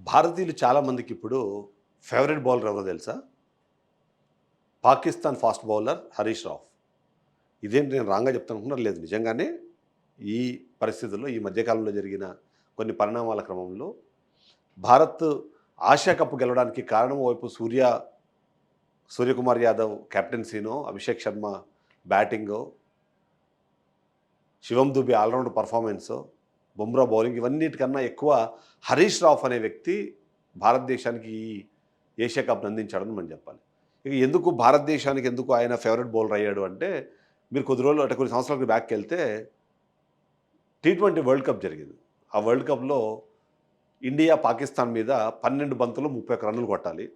భారతీయులు చాలామందికి ఇప్పుడు ఫేవరెట్ బౌలర్ ఎవరో తెలుసా? Pakistan fast bowler Harish Rao. ఇదేంటి నేను రాంగ్‌గా చెప్తాననుకున్నారా? లేదు, నిజంగానే ఈ పరిస్థితుల్లో ఈ మధ్యకాలంలో జరిగిన కొన్ని పరిణామాల క్రమంలో భారత్ ఆసియా కప్ గెలవడానికి కారణం ఓవైపు సూర్యకుమార్ యాదవ్ కెప్టెన్సీనో, అభిషేక్ శర్మ బ్యాటింగో, శివం దుబే ఆల్రౌండ్ పర్ఫార్మెన్సో, బుమ్రా బౌలింగ్ ఇవన్నిటికన్నా ఎక్కువ హరీష్ రావ్ అనే వ్యక్తి భారతదేశానికి ఈ ఏషియా కప్‌ని అందించాడని మనం చెప్పాలి. ఇక ఎందుకు భారతదేశానికి ఎందుకు ఆయన ఫేవరెట్ బౌలర్ అయ్యాడు అంటే, మీరు కొద్ది రోజులు అంటే కొన్ని సంవత్సరాలకు బ్యాక్‌కెళ్తే టీ20 వరల్డ్ కప్ జరిగింది. ఆ వరల్డ్ కప్‌లో ఇండియా పాకిస్తాన్ మీద 12 బంతులు 31 రన్నులు కొట్టాలి.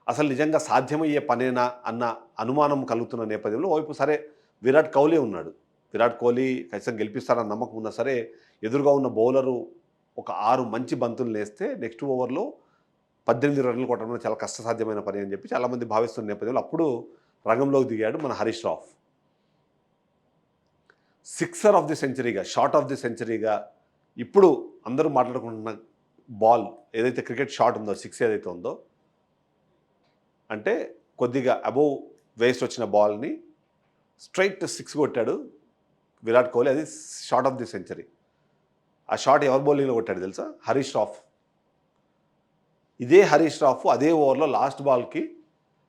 అసలు నిజంగా సాధ్యమయ్యే పనేనా అన్న అనుమానం కలుగుతున్న నేపథ్యంలో ఓవైపు సరే విరాట్ కోహ్లీ ఉన్నాడు. విరాట్ కోహ్లీ ఖచ్చితంగా గెలిపిస్తారన్న నమ్మకం ఉన్నా సరే, ఎదురుగా ఉన్న బౌలరు ఒక 6 మంచి బంతులు వేస్తే నెక్స్ట్ ఓవర్‌లో 18 రన్నులు కొట్టడం చాలా కష్టసాధ్యమైన పని అని చెప్పి చాలామంది భావిస్తున్న నేపథ్యంలో అప్పుడు రంగంలోకి దిగాడు మన Harish Rao. Sixer of the సెంచరీగా, షాట్ ఆఫ్ ది సెంచరీగా ఇప్పుడు అందరూ మాట్లాడుకుంటున్న బాల్ ఏదైతే క్రికెట్ షాట్ ఉందో, సిక్స్ ఏదైతే ఉందో, అంటే కొద్దిగా అబోవ్ వేస్ట్ వచ్చిన బాల్ని స్ట్రైట్ సిక్స్ కొట్టాడు విరాట్ కోహ్లీ. అది షాట్ ఆఫ్ ది సెంచరీ. ఆ షాట్ ఎవరి బౌలింగ్లో కొట్టాడు తెలుసా? హరీష్ రావ్. ఇదే హరీష్ రావ్ అదే ఓవర్లో లాస్ట్ బాల్కి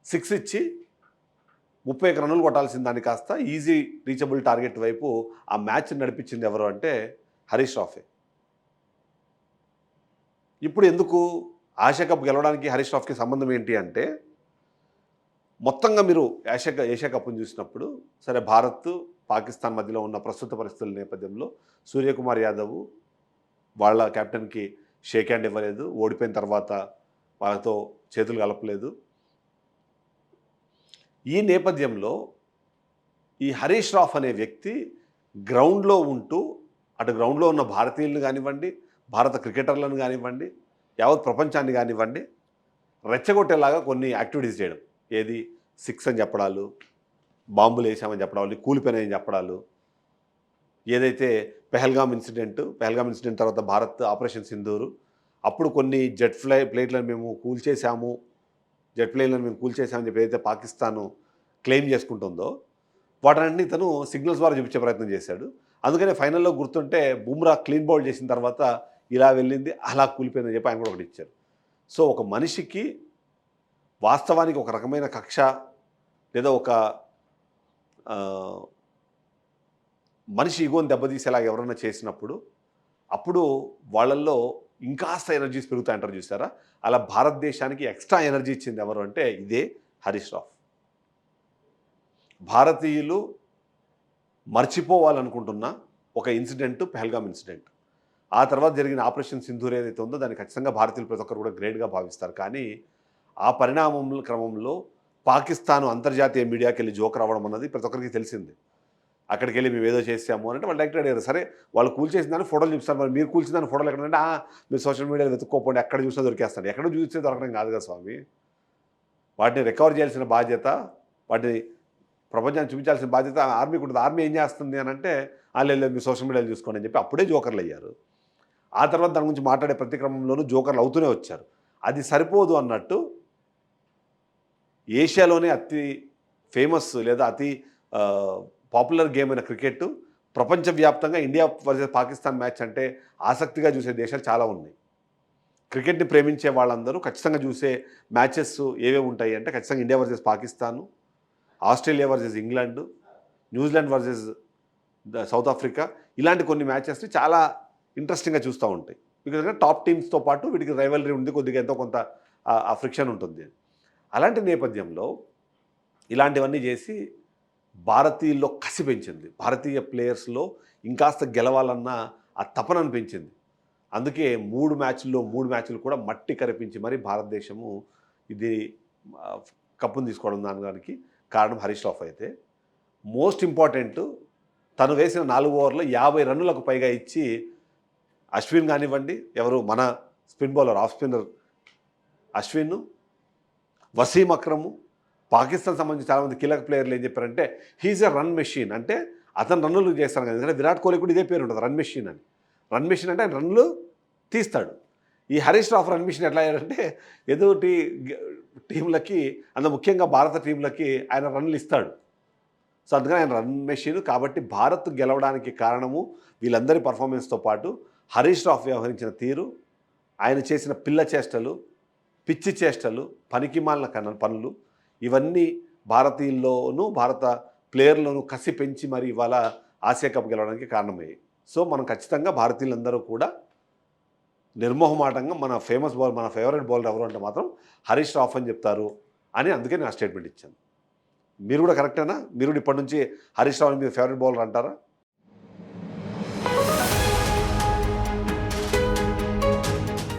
సిక్స్ ఇచ్చి 31 రన్నులు కొట్టాల్సిన దాన్ని కాస్త ఈజీ రీచబుల్ టార్గెట్ వైపు ఆ మ్యాచ్ నడిపించింది ఎవరు అంటే హరీష్ రాఫే. ఇప్పుడు ఎందుకు ఆసియా కప్ గెలవడానికి హరీష్ రాఫ్కి సంబంధం ఏంటి అంటే, మొత్తంగా మీరు ఏషియా కప్ని చూసినప్పుడు సరే భారత్ పాకిస్తాన్ మధ్యలో ఉన్న ప్రస్తుత పరిస్థితుల నేపథ్యంలో సూర్యకుమార్ యాదవ్ వాళ్ళ కెప్టెన్కి షేక్ హ్యాండ్ ఇవ్వలేదు, ఓడిపోయిన తర్వాత వాళ్ళతో చేతులు కలపలేదు. ఈ నేపథ్యంలో ఈ హరీష్ రాఫ్ అనే వ్యక్తి గ్రౌండ్లో ఉంటూ అటు గ్రౌండ్లో ఉన్న భారతీయులను కానివ్వండి, భారత క్రికెటర్లను కానివ్వండి, యావత్ ప్రపంచాన్ని కానివ్వండి రెచ్చగొట్టేలాగా కొన్ని యాక్టివిటీస్ చేయడం. ఏది? సిక్స్ అని చెప్పడాలు, బాంబులు వేసామని చెప్పడాలు, కూలిపోయినాయని చెప్పడాలు. ఏదైతే పెహల్గామ్ ఇన్సిడెంట్ తర్వాత భారత్ ఆపరేషన్ సింధూరు, అప్పుడు కొన్ని ప్లేట్లను మేము కూల్చేసాము చెప్పి ఏదైతే పాకిస్తాను క్లెయిమ్ చేసుకుంటుందో వాటన్నింటినీ తను సిగ్నల్స్ ద్వారా చూపించే ప్రయత్నం చేశాడు. అందుకనే ఫైనల్లో గుర్తుంటే బుమ్రా క్లీన్ బౌల్ చేసిన తర్వాత ఇలా వెళ్ళింది, అలా కూలిపోయిందని చెప్పి ఆయన కూడా ఒకటి ఇచ్చారు. సో ఒక మనిషికి వాస్తవానికి ఒక రకమైన కక్ష లేదా ఒక మనిషి ఈగోని దెబ్బతీసేలాగా ఎవరైనా చేసినప్పుడు అప్పుడు వాళ్ళల్లో ఇంకాస్త ఎనర్జీస్ పెరుగుతాయంటారు చూసారా? అలా భారతదేశానికి ఎక్స్ట్రా ఎనర్జీ ఇచ్చింది ఎవరు అంటే ఇదే హరీష్ రావ్. భారతీయులు మర్చిపోవాలనుకుంటున్న ఒక ఇన్సిడెంట్ పెహల్గామ్ ఇన్సిడెంట్. ఆ తర్వాత జరిగిన ఆపరేషన్ సింధూర్ ఏదైతే ఉందో దాన్ని ఖచ్చితంగా భారతీయులు ప్రతి ఒక్కరు కూడా గ్రేట్గా భావిస్తారు. కానీ ఆ పరిణామం క్రమంలో పాకిస్తాన్ అంతర్జాతీయ మీడియాకి వెళ్ళి జోకర్ అవ్వడం అన్నది ప్రతి ఒక్కరికి తెలిసింది. అక్కడికి వెళ్ళి మేము ఏదో చేసాము అంటే వాళ్ళు డైరెక్ట్ అడిగారు. సరే వాళ్ళు కూల్చేసిన దాన్ని ఫోటోలు చూపిస్తారు, మరి మీరు కూల్చిన దాని ఫోటోలు ఎక్కడంటే మీరు సోషల్ మీడియాలో వెతుక్కోపోండి, ఎక్కడ చూసినా దొరికేస్తాడు. ఎక్కడ చూస్తే దొరకడం కాదు కదా స్వామి. వాటిని రికవర్ చేయాల్సిన బాధ్యత, వాటిని ప్రపంచాన్ని చూపించాల్సిన బాధ్యత ఆర్మీకి ఉంటుంది. ఆర్మీ ఏం చేస్తుంది అని అంటే లేదు మీరు సోషల్ మీడియాలో చూసుకోండి అని చెప్పి అప్పుడే జోకర్లు అయ్యారు. ఆ తర్వాత దాని గురించి మాట్లాడే ప్రతి క్రమంలోనూ జోకర్లు అవుతూనే వచ్చారు. అది సరిపోదు అన్నట్టు ఏషియాలోనే అతి ఫేమస్ లేదా అతి పాపులర్ గేమ్ అయిన క్రికెట్ ప్రపంచవ్యాప్తంగా ఇండియా వర్సెస్ పాకిస్తాన్ మ్యాచ్ అంటే ఆసక్తిగా చూసే దేశాలు చాలా ఉన్నాయి. క్రికెట్ని ప్రేమించే వాళ్ళందరూ ఖచ్చితంగా చూసే మ్యాచెస్ ఏవేవి ఉంటాయి అంటే ఖచ్చితంగా India versus Pakistan, Australia versus England, New Zealand versus south Africa, ఇలాంటి కొన్ని మ్యాచెస్ని చాలా ఇంట్రెస్టింగ్గా చూస్తూ ఉంటాయి. బికాజ్ టాప్ టీమ్స్తో పాటు వీటికి రైవలరీ ఉంది, కొద్దిగా ఎంతో కొంత ఆ ఫ్రిక్షన్ ఉంటుంది. అలాంటి నేపథ్యంలో ఇలాంటివన్నీ చేసి భారతీయుల్లో కసి పెంచింది. భారతీయ ప్లేయర్స్లో ఇంకాస్త గెలవాలన్న ఆ తపనను పెంచింది. అందుకే 3 మ్యాచ్లు కూడా మట్టి కరిపించి మరి భారతదేశము ఇది కప్పును తీసుకోవడం దానికి కారణం హరీష్ రావ్ అయితే, మోస్ట్ ఇంపార్టెంట్ తను వేసిన 4 ఓవర్లో 50 రన్నులకు పైగా ఇచ్చి అశ్విన్ కానివ్వండి, ఎవరు మన spin bowler off spinner Ashwin, Wasim Akram, Pakistan సంబంధించి చాలామంది కీలక ప్లేయర్లు ఏం చెప్పారంటే హీఈస్ ఎ రన్ మెషిన్. అంటే అతను రన్నులు చేస్తాను కదా, ఎందుకంటే విరాట్ కోహ్లీ కూడా ఇదే పేరు ఉంటుంది, రన్ మెషిన్ అని. రన్ మెషిన్ అంటే ఆయన రన్నులు తీస్తాడు. ఈ హరీష్ రావు రన్ మిషన్ ఎట్లా అయ్యాడంటే ఎదుటి టీంలకి అందులో ముఖ్యంగా భారత టీంలకి ఆయన రన్లు ఇస్తాడు. సో అందుకని ఆయన రన్ మెషిన్. కాబట్టి భారత్ గెలవడానికి కారణము వీళ్ళందరి పర్ఫార్మెన్స్తో పాటు హరీష్ రావు వ్యవహరించిన తీరు, ఆయన చేసిన పిల్ల చేష్టలు, పిచ్చి చేష్టలు, పనికిమాలిన పనులు, ఇవన్నీ భారతీయుల్లోనూ భారత ప్లేయర్లోనూ కసి పెంచి మరి ఇవాళ ఆసియా కప్ గెలవడానికి కారణమయ్యాయి. సో మనం ఖచ్చితంగా భారతీయులందరూ కూడా నిర్మోహమాటంగా మన ఫేవరెట్ బౌలర్ ఎవరు అంటే మాత్రం హరీష్ రావు అని చెప్తారు అని అందుకే నేను స్టేట్మెంట్ ఇచ్చాను. మీరు కూడా కరెక్టేనా? మీరు కూడా ఇప్పటి నుంచి హరీష్ రావు మీ ఫేవరెట్ బౌలర్ అంటారా?